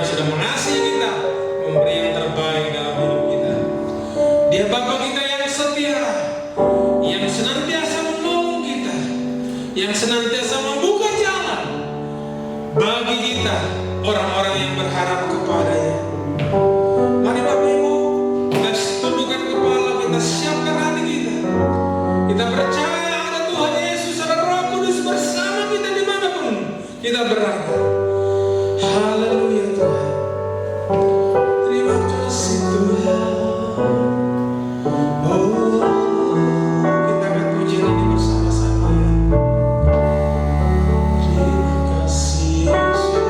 Tuhan sudah mengasihi kita, memberi yang terbaik dalam hidup kita. Dia Bapa kita yang setia, yang senantiasa menolong kita, yang senantiasa membuka jalan bagi kita, orang-orang yang berharap kepadanya. Mari Bapak Ibu, kita tundukkan kepala, kita siapkan hati kita. Kita percaya ada Tuhan Yesus, ada Roh Kudus bersama kita dimanapun kita berada. Haleluya Tuhan. Terima kasih Tuhan. Oh, kita akan pujian ini bersama-sama ya. Terima kasih Yesus.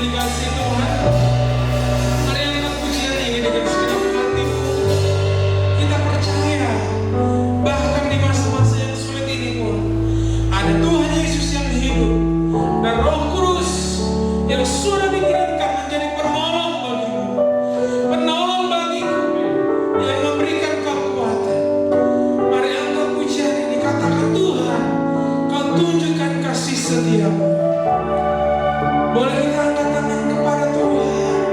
yang dikasih Tuhan, mari angkat pujian ini dengan segenap hatimu. Kita percaya bahkan di masa-masa yang sulit ini pun ada Tuhan Yesus yang hidup dan Roh Kudus yang sudah dikirimkan menjadi penolong bagimu, penolong bagiku, yang memberikan kekuatan. Mari angkat pujian ini, katakan Tuhan, Kau tunjukkan kasih setiamu. Boleh kita angkat tangan kepada Tuhan.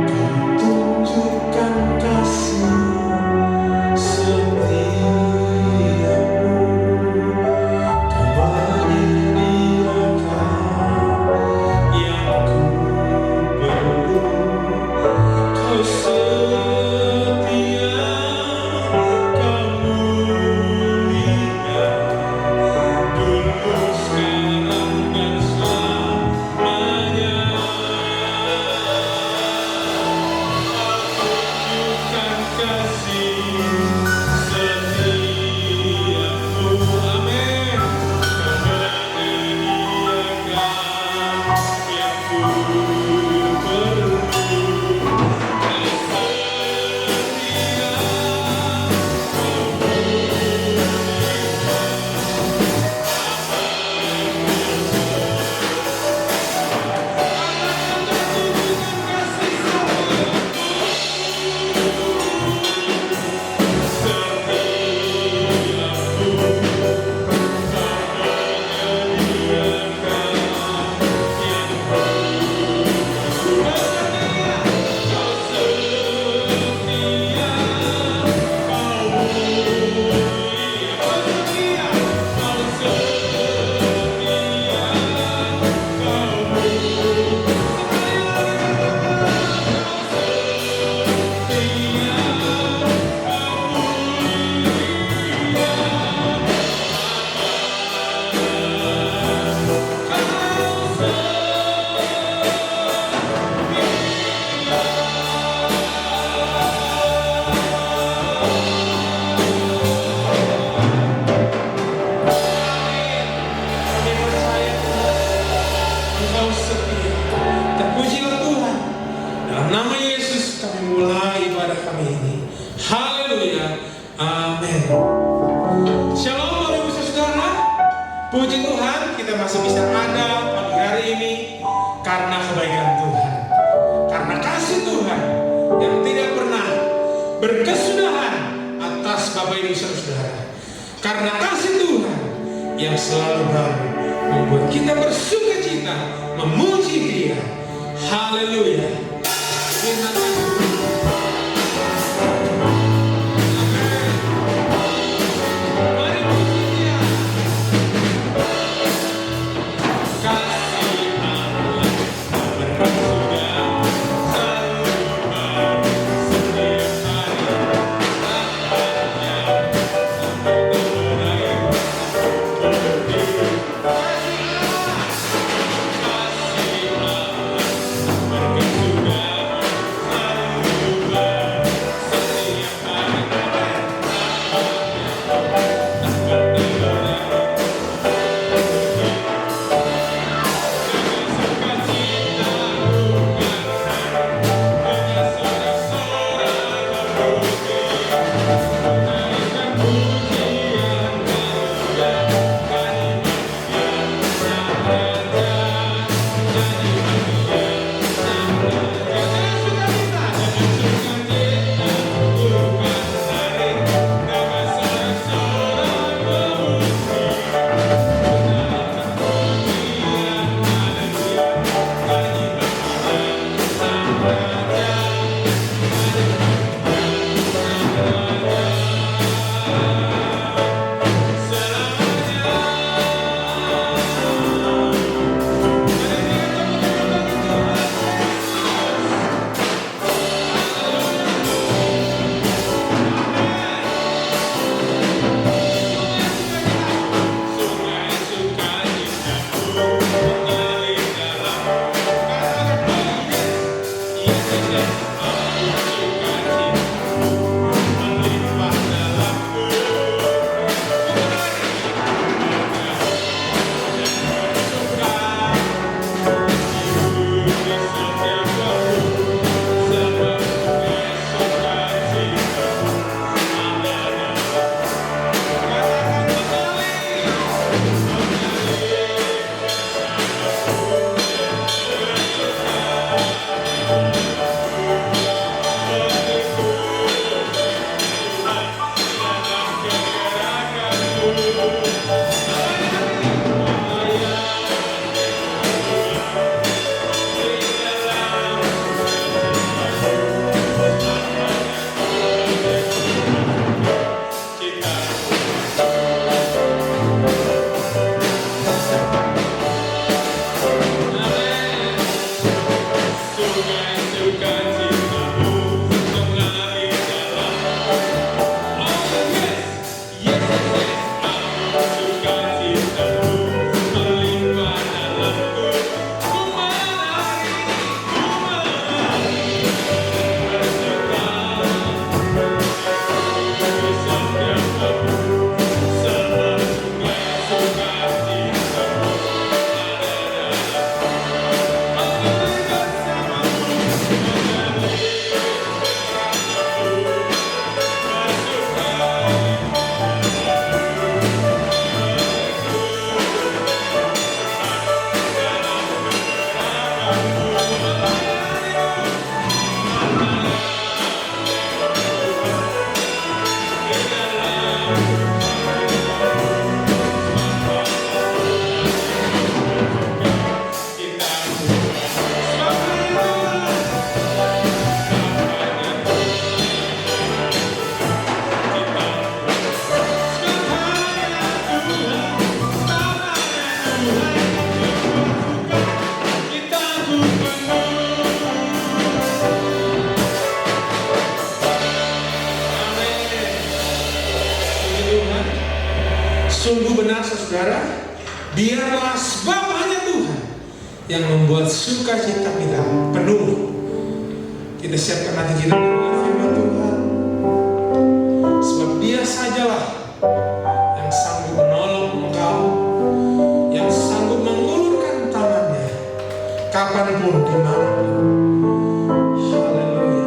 Kau tunjukkan kasih setiamu. Kau menyediakan yang ku perlu. Kau setia, Kau mulia, dulu, sekarang, dan selamanya. Tunjukkan kasih setiamu. Amin. Kau menyediakan yang ku perlu. Kami percaya Engkau setia. Terpujilah Tuhan. Dalam nama Yesus kami mulai ibadah kami ini. Haleluya. Amin. Shalom Bapak Ibu Saudara. Puji Tuhan, kita masih bisa ada pagi hari ini karena kebaikan Tuhan, karena kasih Tuhan yang tidak pernah berkesudahan atas Bapak Ibu Saudara, karena kasih Tuhan yang selalu baru membuat kita bersuka cita memuji Dia. Haleluya. Firman Tuhan. Amin. Mari puji Dia. Kasih Allah berkesudahan selalu baru setiap hari. Rahmat-Nya sampai terakhir. Kasih Allah berkesudahan saudara, biarlah sebab hanya Tuhan yang membuat sukacita kita penuh. Kita siapkan hati kita dengan firman Tuhan, sebab Dia sajalah yang sanggup menolong engkau, yang sanggup mengulurkan tangannya kapanpun, dimanapun. Haleluya, haleluya.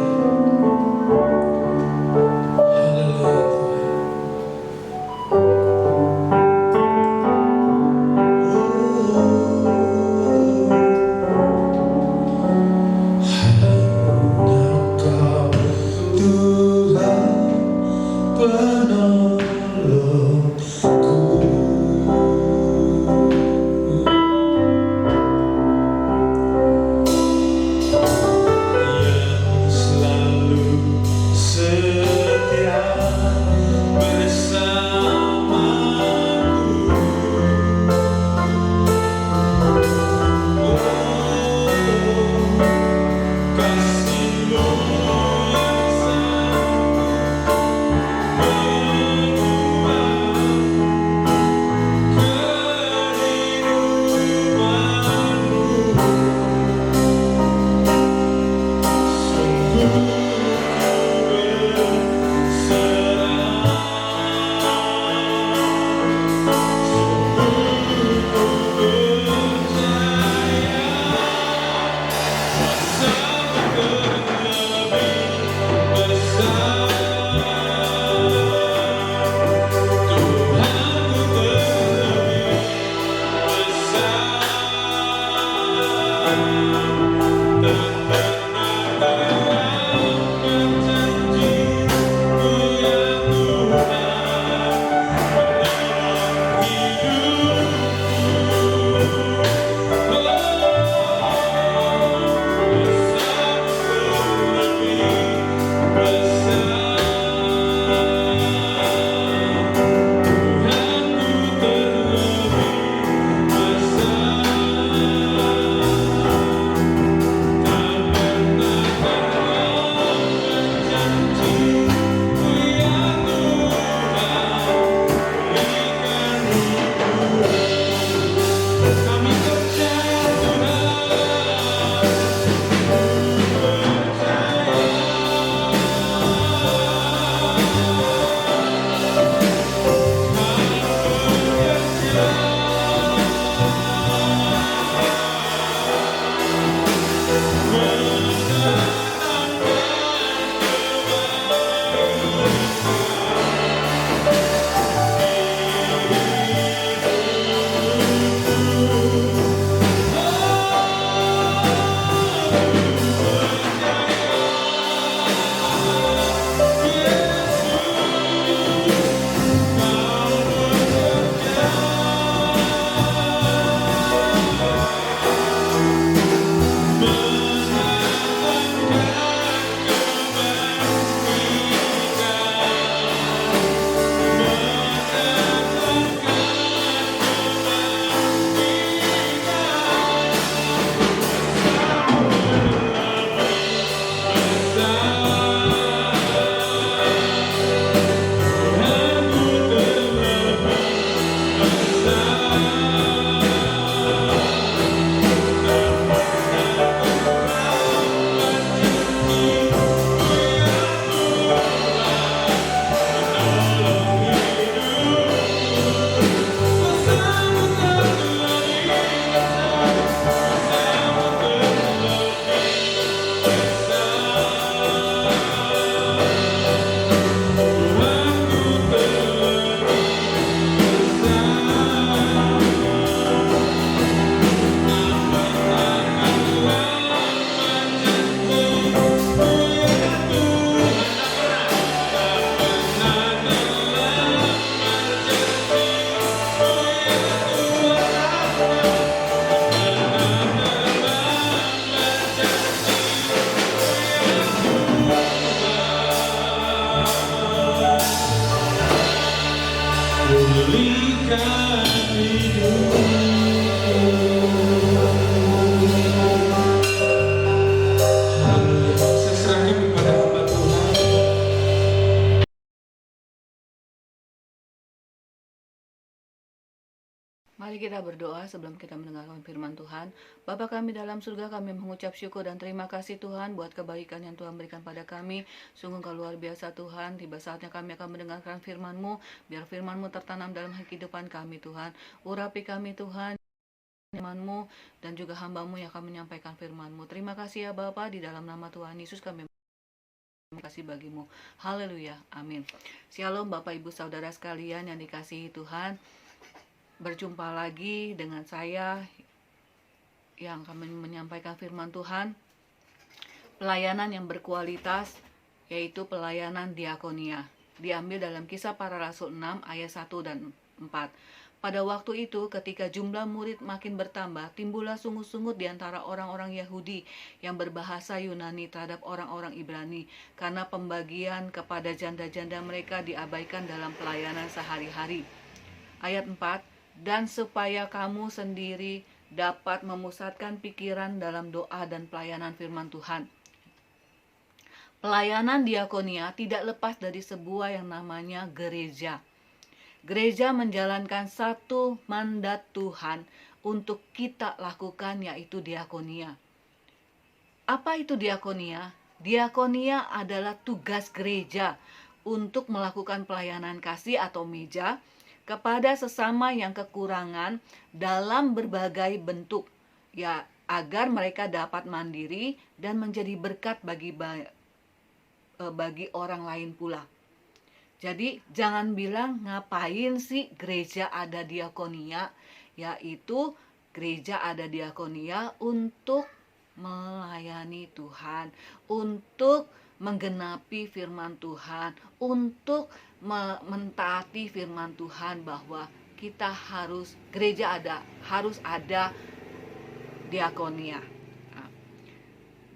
Mari kita berdoa sebelum kita mendengarkan firman Tuhan. Bapa kami dalam surga, kami mengucap syukur dan terima kasih Tuhan buat kebaikan yang Tuhan berikan pada kami. Sungguh Engkau luar biasa Tuhan. Tiba saatnya kami akan mendengarkan firman-Mu. Biar firman-Mu tertanam dalam kehidupan kami Tuhan. Urapi kami Tuhan, firman-Mu dan juga hamba-Mu yang akan menyampaikan firman-Mu. Terima kasih ya Bapa, di dalam nama Tuhan Yesus kami kasih bagimu. Haleluya. Amin. Shalom Bapak Ibu Saudara sekalian yang dikasihi Tuhan. Berjumpa lagi dengan saya yang akan menyampaikan firman Tuhan. Pelayanan yang berkualitas, yaitu pelayanan diakonia. Diambil dalam Kisah Para Rasul 6 ayat 1 dan 4. Pada waktu itu, ketika jumlah murid makin bertambah, timbullah sungut-sungut di antara orang-orang Yahudi yang berbahasa Yunani terhadap orang-orang Ibrani, karena pembagian kepada janda-janda mereka diabaikan dalam pelayanan sehari-hari. Ayat 4, dan supaya kamu sendiri dapat memusatkan pikiran dalam doa dan pelayanan firman Tuhan. Pelayanan diakonia tidak lepas dari sebuah yang namanya gereja. Gereja menjalankan satu mandat Tuhan untuk kita lakukan, yaitu diakonia. Apa itu diakonia? Diakonia adalah tugas gereja untuk melakukan pelayanan kasih atau meja kepada sesama yang kekurangan dalam berbagai bentuk, ya, agar mereka dapat mandiri dan menjadi berkat bagi orang lain pula. Jadi jangan bilang ngapain sih gereja ada diakonia, yaitu gereja ada diakonia untuk melayani Tuhan, untuk menggenapi firman Tuhan, untuk mentaati firman Tuhan, bahwa kita harus ada diakonia. Nah,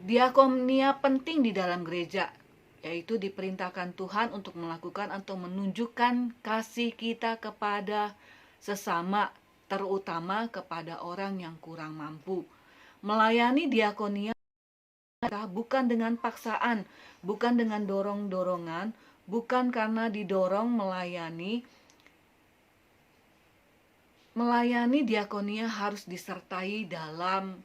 diakonia penting di dalam gereja, yaitu diperintahkan Tuhan untuk melakukan atau menunjukkan kasih kita kepada sesama, terutama kepada orang yang kurang mampu. Melayani diakonia bukan dengan paksaan, bukan dengan dorong-dorongan, bukan karena didorong melayani. Melayani diakonia harus disertai dalam,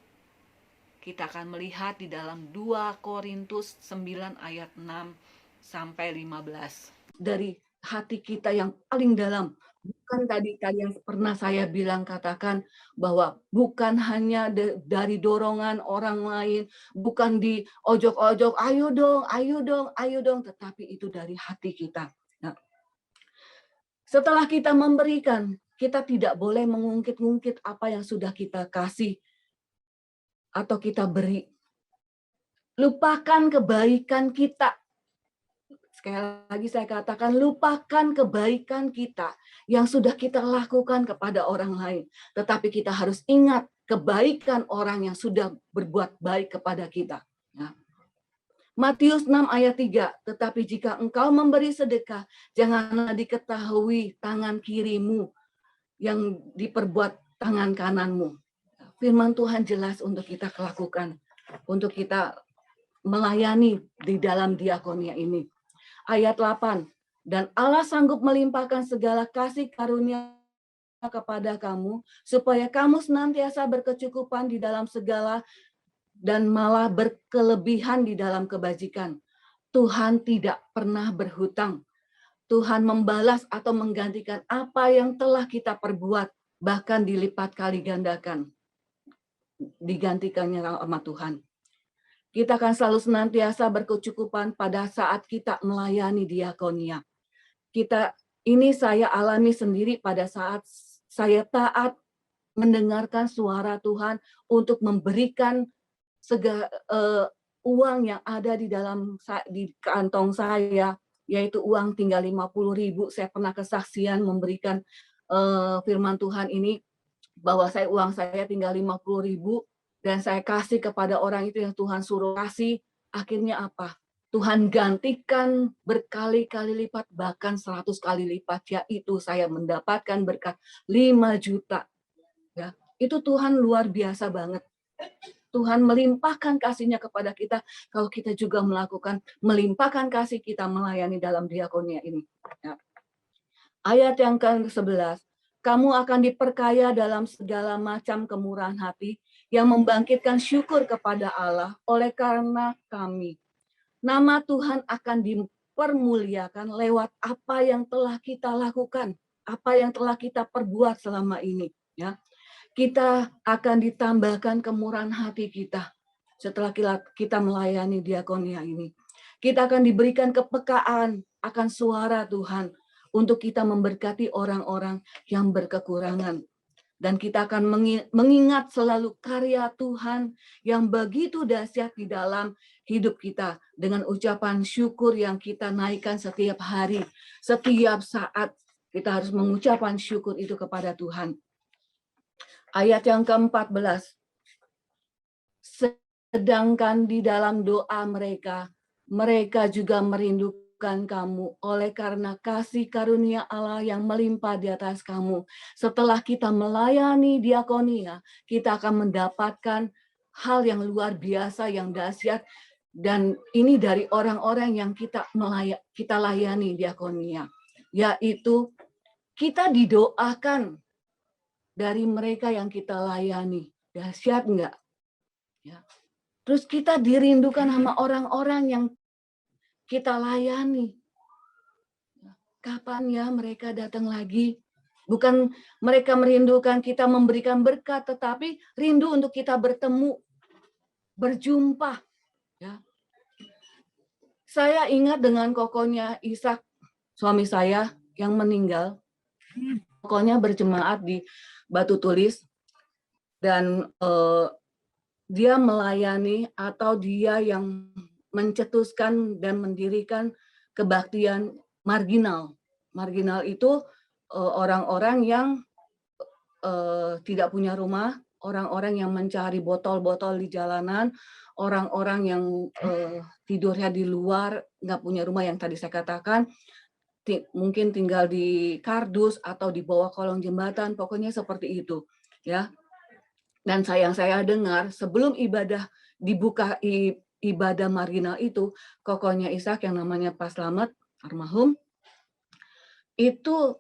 kita akan melihat di dalam 2 Korintus 9 ayat 6 sampai 15. Dari hati kita yang paling dalam, bukan tadi yang pernah saya bilang, katakan bahwa bukan hanya dari dorongan orang lain, bukan di ojok-ojok, ayo dong, tetapi itu dari hati kita. Nah, setelah kita memberikan, kita tidak boleh mengungkit-ungkit apa yang sudah kita kasih atau kita beri. Lupakan kebaikan kita. Sekali lagi saya katakan, lupakan kebaikan kita yang sudah kita lakukan kepada orang lain. Tetapi kita harus ingat kebaikan orang yang sudah berbuat baik kepada kita. Ya. Matius 6 ayat 3, tetapi jika engkau memberi sedekah, janganlah diketahui tangan kirimu yang diperbuat tangan kananmu. Firman Tuhan jelas untuk kita lakukan, untuk kita melayani di dalam diakonia ini. Ayat 8, dan Allah sanggup melimpahkan segala kasih karunia kepada kamu, supaya kamu senantiasa berkecukupan di dalam segala dan malah berkelebihan di dalam kebajikan. Tuhan tidak pernah berhutang. Tuhan membalas atau menggantikan apa yang telah kita perbuat, bahkan dilipat kali gandakan. Digantikannya sama Tuhan. Kita akan selalu senantiasa berkecukupan pada saat kita melayani diakonia. Ini saya alami sendiri pada saat saya taat mendengarkan suara Tuhan untuk memberikan uang yang ada di kantong saya, yaitu uang tinggal 50.000. Saya pernah kesaksian memberikan firman Tuhan ini, bahwa uang saya tinggal 50.000. Dan saya kasih kepada orang itu yang Tuhan suruh kasih. Akhirnya apa? Tuhan gantikan berkali-kali lipat, bahkan 100 kali lipat, yaitu saya mendapatkan berkat 5 juta. Ya, itu Tuhan luar biasa banget. Tuhan melimpahkan kasih-Nya kepada kita kalau kita juga melimpahkan kasih kita melayani dalam diakonia ini. Ya. Ayat yang ke-11. Kamu akan diperkaya dalam segala macam kemurahan hati yang membangkitkan syukur kepada Allah oleh karena kami. Nama Tuhan akan dipermuliakan lewat apa yang telah kita lakukan, apa yang telah kita perbuat selama ini. Ya, kita akan ditambahkan kemurahan hati kita setelah kita melayani diakonia ini. Kita akan diberikan kepekaan akan suara Tuhan untuk kita memberkati orang-orang yang berkekurangan. Dan kita akan mengingat selalu karya Tuhan yang begitu dahsyat di dalam hidup kita. Dengan ucapan syukur yang kita naikkan setiap hari, setiap saat. Kita harus mengucapkan syukur itu kepada Tuhan. Ayat yang ke-14. Sedangkan di dalam doa mereka, mereka juga merindukan kamu oleh karena kasih karunia Allah yang melimpah di atas kamu. Setelah kita melayani diakonia, kita akan mendapatkan hal yang luar biasa, yang dahsyat, dan ini dari orang-orang yang kita layani diakonia, yaitu kita didoakan dari mereka yang kita layani. Dahsyat enggak? Ya. Terus kita dirindukan sama orang-orang yang kita layani. Kapan ya mereka datang lagi? Bukan mereka merindukan kita memberikan berkat, tetapi rindu untuk kita bertemu, berjumpa. Ya. Saya ingat dengan kokonya Ishak, suami saya yang meninggal. Kokonya berjemaat di Batu Tulis, dan dia melayani atau dia yang mencetuskan dan mendirikan kebaktian marginal. Marginal itu orang-orang yang tidak punya rumah, orang-orang yang mencari botol-botol di jalanan, orang-orang yang tidurnya di luar, nggak punya rumah yang tadi saya katakan, mungkin tinggal di kardus atau di bawah kolong jembatan, pokoknya seperti itu, ya. Dan yang saya dengar sebelum dibuka ibadah marginal itu, kokonya Ishak yang namanya Pak Slamet almarhum itu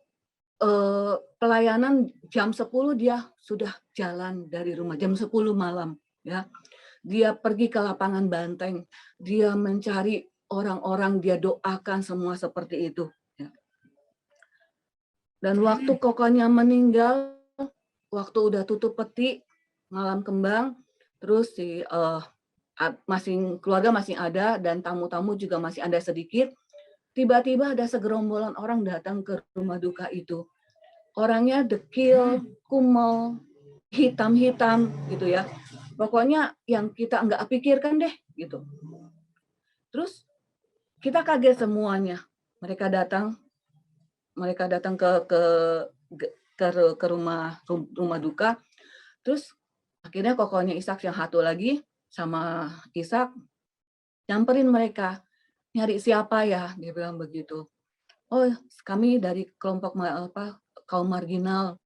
pelayanan jam 10 dia sudah jalan dari rumah, jam 10 malam, ya. Dia pergi ke lapangan banteng, dia mencari orang-orang, dia doakan semua seperti itu, ya. Dan waktu kokonya meninggal, waktu udah tutup peti malam kembang, terus keluarga masih ada dan tamu-tamu juga masih ada sedikit. Tiba-tiba ada segerombolan orang datang ke rumah duka itu. Orangnya dekil, kumel, hitam-hitam gitu ya. Pokoknya yang kita nggak pikirkan deh gitu. Terus kita kaget semuanya. Mereka datang ke rumah duka. Terus akhirnya kokonya Ishak yang satu lagi sama Ishak nyamperin mereka, nyari siapa ya, dia bilang begitu. Oh, kami dari kelompok kaum marginal.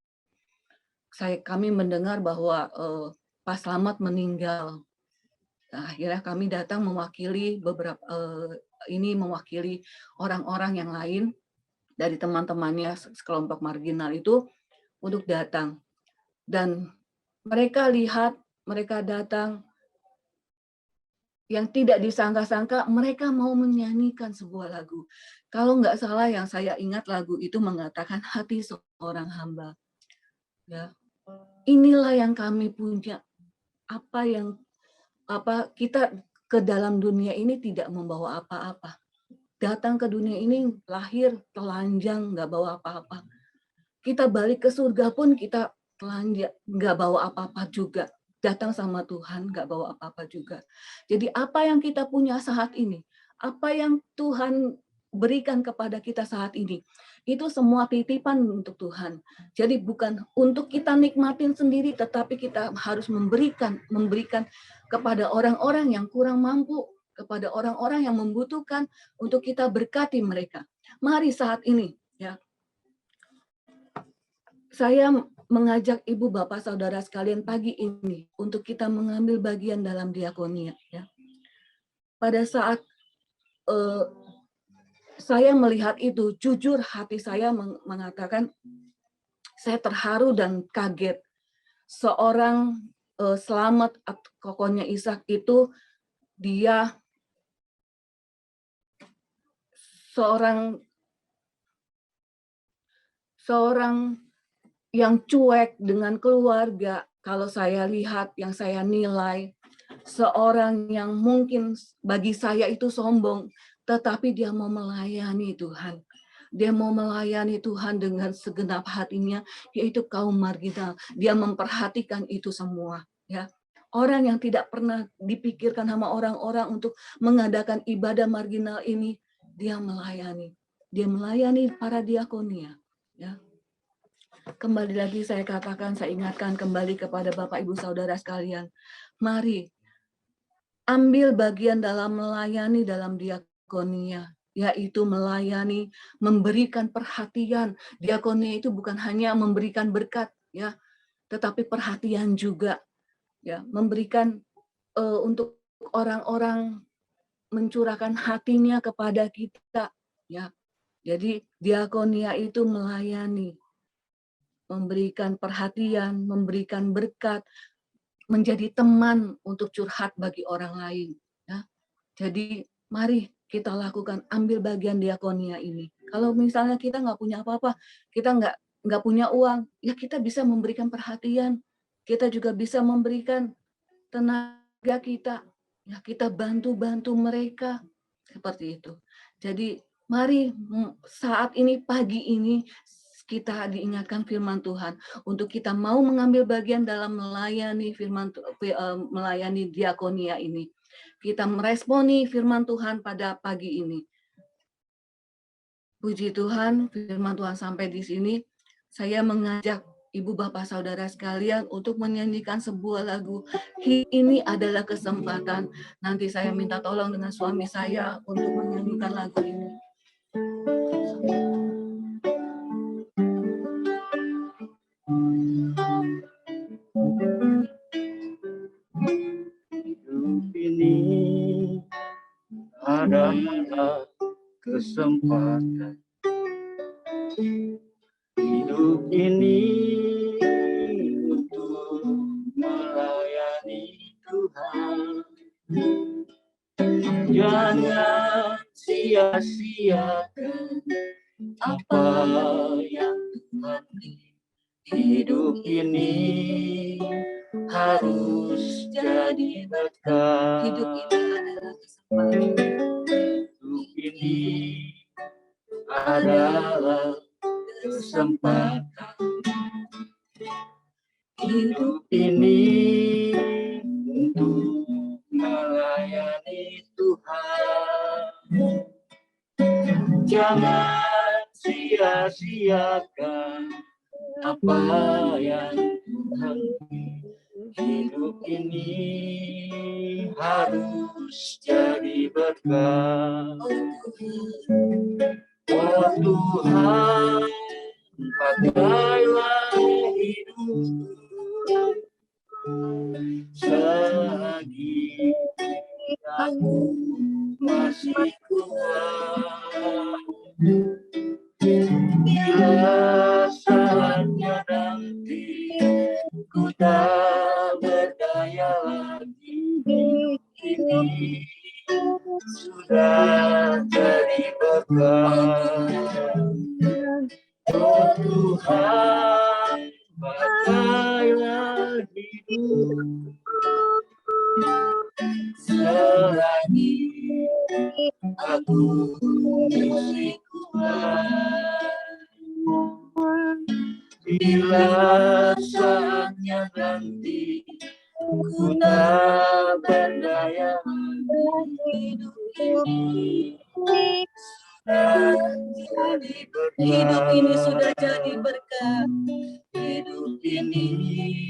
Kami mendengar bahwa Pak Slamet meninggal. Nah, akhirnya kami datang mewakili mewakili orang-orang yang lain dari teman-temannya sekelompok marginal itu untuk datang. Dan mereka datang, yang tidak disangka-sangka mereka mau menyanyikan sebuah lagu. Kalau nggak salah yang saya ingat lagu itu mengatakan hati seorang hamba. Ya. Inilah yang kami punya. Kita ke dalam dunia ini tidak membawa apa-apa. Datang ke dunia ini lahir telanjang, nggak bawa apa-apa. Kita balik ke surga pun kita telanjang, nggak bawa apa-apa juga. Datang sama Tuhan, nggak bawa apa-apa juga. Jadi apa yang kita punya saat ini, apa yang Tuhan berikan kepada kita saat ini, itu semua titipan untuk Tuhan. Jadi bukan untuk kita nikmatin sendiri, tetapi kita harus memberikan kepada orang-orang yang kurang mampu, kepada orang-orang yang membutuhkan, untuk kita berkati mereka. Mari saat ini, ya. Saya mengajak ibu, bapak, saudara sekalian pagi ini untuk kita mengambil bagian dalam diakonia. Ya. Pada saat saya melihat itu, jujur hati saya mengatakan, saya terharu dan kaget. Seorang Selamat atau kokonya Ishak itu dia seorang yang cuek dengan keluarga. Kalau saya lihat, yang saya nilai, seorang yang mungkin bagi saya itu sombong, tetapi dia mau melayani Tuhan. Dia mau melayani Tuhan dengan segenap hatinya, yaitu kaum marginal. Dia memperhatikan itu semua, ya. Orang yang tidak pernah dipikirkan sama orang-orang untuk mengadakan ibadah marginal ini, dia melayani. Dia melayani para diakonia, ya. Kembali lagi saya katakan, saya ingatkan kembali kepada Bapak Ibu Saudara sekalian. Mari ambil bagian dalam melayani dalam diakonia, yaitu melayani, memberikan perhatian. Diakonia itu bukan hanya memberikan berkat, ya, tetapi perhatian juga, ya, memberikan untuk orang-orang, mencurahkan hatinya kepada kita, ya. Jadi diakonia itu melayani, memberikan perhatian, memberikan berkat, menjadi teman untuk curhat bagi orang lain, ya. Jadi mari kita lakukan, ambil bagian diakonia ini. Kalau misalnya kita nggak punya apa-apa, kita nggak punya uang, ya kita bisa memberikan perhatian, kita juga bisa memberikan tenaga kita, ya kita bantu mereka, seperti itu. Jadi mari saat ini, pagi ini, kita diingatkan firman Tuhan untuk kita mau mengambil bagian dalam melayani melayani diakonia ini. Kita meresponi firman Tuhan pada pagi ini. Puji Tuhan, firman Tuhan sampai di sini. Saya mengajak Ibu Bapak Saudara sekalian untuk menyanyikan sebuah lagu. Ini adalah kesempatan. Nanti saya minta tolong dengan suami saya untuk menyanyikan lagu ini. Hidup ini adalah kesempatan. Hidup ini untuk melayani Tuhan. Jangan sia-siakan apa yang Tuhan beri. Hidup ini harus jadi berkah. Hidup ini adalah kesempatan. Hidup ini adalah kesempatan. Hidup ini untuk melayani Tuhan. Jangan sia-siakan apa yang Tuhan beri. Hidup ini harus jadi berkah. Oh Tuhan, pakailah hidupku selagi aku masih kuat. Bila saatnya nanti ku tak berdaya lagi, ini sudah jadi berkah. Oh Tuhan, pakailah hidupku selagi aku masih kuat. Bila saatnya nanti ku tak berdaya lagi, hidup ini sudah jadi berkah. Hidup ini sudah jadi berkat. Hidup ini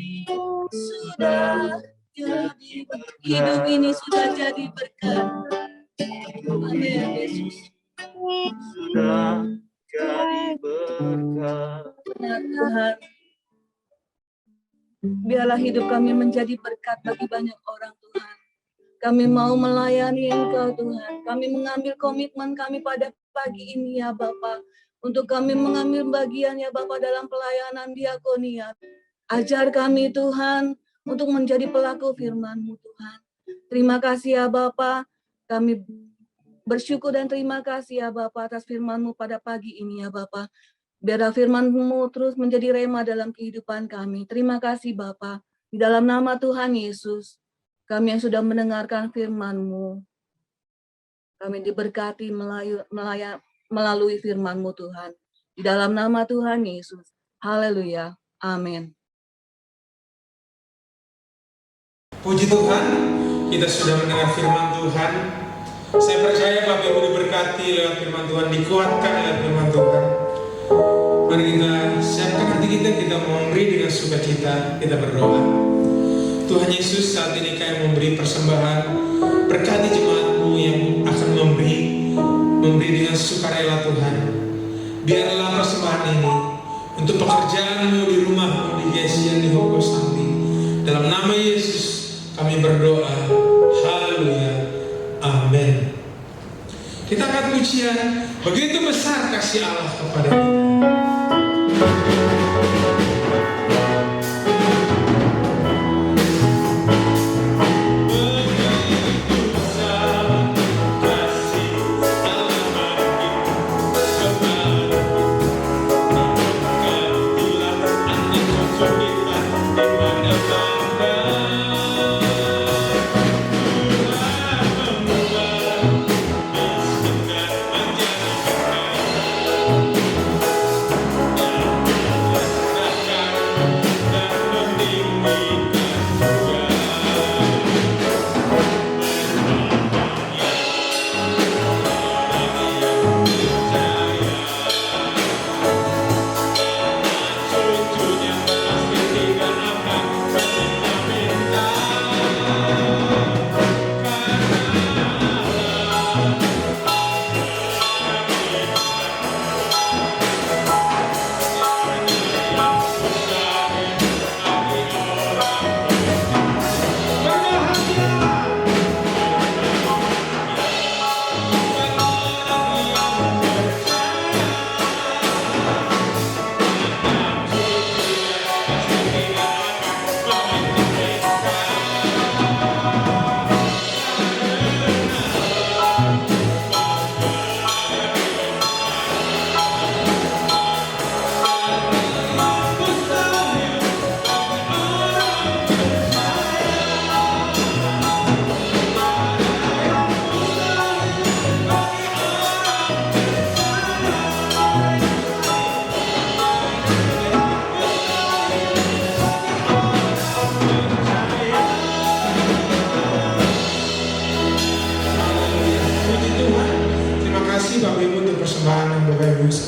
sudah jadi berkah. Hidup ini sudah jadi berkat. Amin, Yesus. Sudah jadi berkah. Benar, Tuhan. Biarlah hidup kami menjadi berkat bagi banyak orang, Tuhan. Kami mau melayani Engkau, Tuhan. Kami mengambil komitmen kami pada pagi ini, ya Bapa, untuk kami mengambil bagian ya Bapa dalam pelayanan diakonia. Ajar kami Tuhan untuk menjadi pelaku firman-Mu Tuhan. Terima kasih ya Bapa, kami bersyukur dan terima kasih ya Bapa atas firman-Mu pada pagi ini ya Bapa. Biarlah firman-Mu terus menjadi rema dalam kehidupan kami. Terima kasih Bapa. Di dalam nama Tuhan Yesus, kami yang sudah mendengarkan firman-Mu, kami diberkati melalui firman-Mu Tuhan. Di dalam nama Tuhan Yesus. Haleluya. Amin. Puji Tuhan, kita sudah mendengar firman Tuhan. Saya percaya Bapak Ibu diberkati lewat firman Tuhan, dikuatkan lewat firman Tuhan. Mari kita siapkan hati kita mau memberi dengan sukacita, kita berdoa. Tuhan Yesus, saat ini kami memberi persembahan, berkati jemaat-Mu yang akan memberi dengan sukarela Tuhan. Biarlah persembahan ini untuk pekerjaan-Mu di rumah-Mu, di Yesus di Hoko Sambi. Dalam nama Yesus kami berdoa. Haleluya. Amin. Kita akan pujian, begitu besar kasih Allah kepada kita.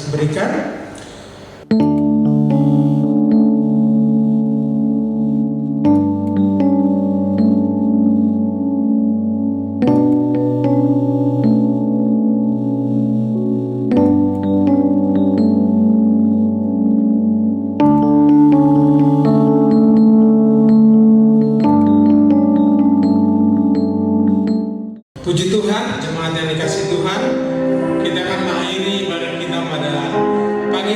Berikan. Puji Tuhan, jemaat yang dikasih Tuhan, kita akan mengakhiri ibadah kita pada pagi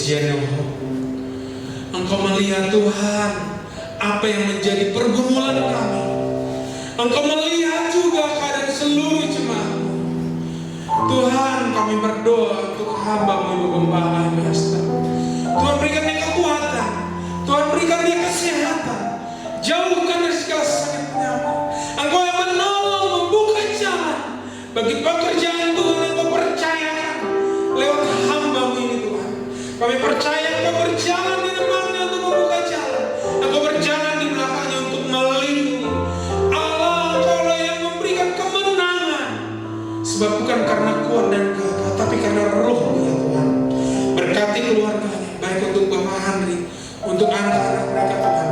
pujian yang Engkau melihat Tuhan apa yang menjadi pergumulan kami. Engkau melihat juga keadaan seluruh jemaat. Tuhan, kami berdoa untuk hamba-Mu Ibu Gembala Master. Tuhan berikan dia kekuatan, Tuhan berikan dia kesehatan, jauhkan dari segala sakit penyakit. Engkau yang menolong, membuka jalan bagi pekerjaan Tuhan yang Kau percayakan lewat hamba-Mu ini Tuhan. Kami percaya Engkau berjalan di depannya untuk membuka jalan, Engkau berjalan di belakangnya untuk melindungi. Allah, Engkau yang memberikan kemenangan, sebab bukan karena kuat dan gagah, tapi karena roh-Mu ya Tuhan. Berkati keluarganya, baik untuk Bapak Henry, untuk anak-anak mereka Tuhan,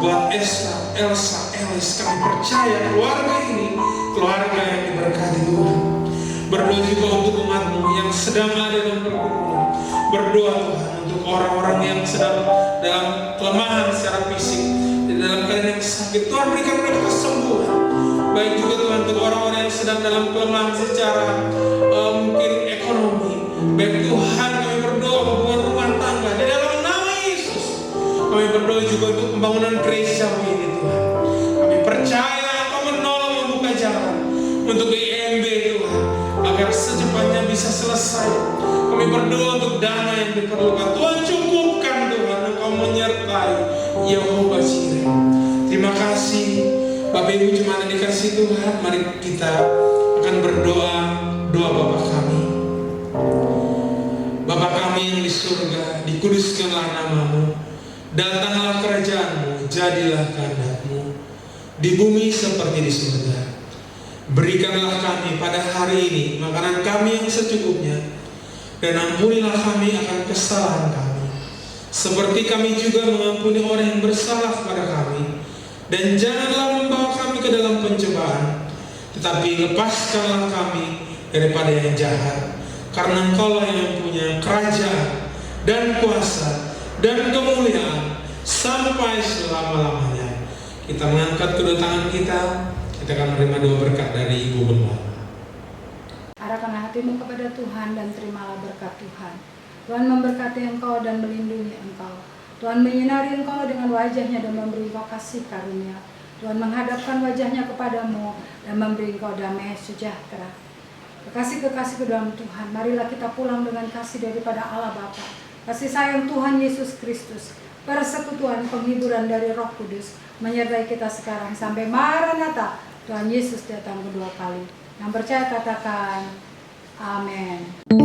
buat Esa, Elsa, Elis, kami percaya keluarga ini keluarga yang diberkati Tuhan. Berdoa juga untuk umat-Mu yang sedang ada dalam pergumulan. Berdoa Tuhan untuk orang-orang yang sedang dalam kelemahan secara fisik, dalam keadaan yang sakit. Tuhan berikan mereka kesembuhan. Baik juga Tuhan untuk orang-orang yang sedang dalam kelemahan secara mungkin ekonomi. Baik Tuhan, kami berdoa hubungan rumah tangga di dalam nama Yesus. Kami berdoa juga untuk pembangunan gereja ini Tuhan. Kami percaya Engkau menolong membuka jalan untuk IMB Tuhan, agar secepatnya bisa selesai. Kami berdoa untuk dana yang diperlukan. Tuhan cukupkan Tuhan, Engkau menyertai Yehova Jireh. Terima kasih Bapak Ibu jemaat yang dikasih Tuhan. Mari kita akan berdoa doa Bapa kami. Bapa kami yang di surga, dikuduskanlah nama-Mu, datanglah kerajaan-Mu, jadilah kehendak-Mu di bumi seperti di surga. Berikanlah kami pada hari ini makanan kami yang secukupnya, dan ampunilah kami akan kesalahan kami, seperti kami juga mengampuni orang yang bersalah kepada kami. Dan janganlah membawa kami ke dalam pencobaan, tetapi lepaskanlah kami daripada yang jahat. Karena Engkaulah yang punya kerajaan dan kuasa dan kemuliaan sampai selama-lamanya. Kita mengangkat kedua tangan kita akan menerima doa berkat dari Ibu Gembala. Arahkanlah hatimu kepada Tuhan dan terimalah berkat Tuhan. Tuhan memberkati engkau dan melindungi engkau. Tuhan menyinari engkau dengan wajahnya dan memberi engkau kasih karunia. Tuhan menghadapkan wajahnya kepadamu dan memberi engkau damai sejahtera. Kekasih-kekasih ke dalam Tuhan, marilah kita pulang dengan kasih daripada Allah Bapa, kasih sayang Tuhan Yesus Kristus, persekutuan penghiburan dari Roh Kudus menyertai kita sekarang sampai Maranatha, Tuhan Yesus datang kedua kali. Yang percaya katakan amin.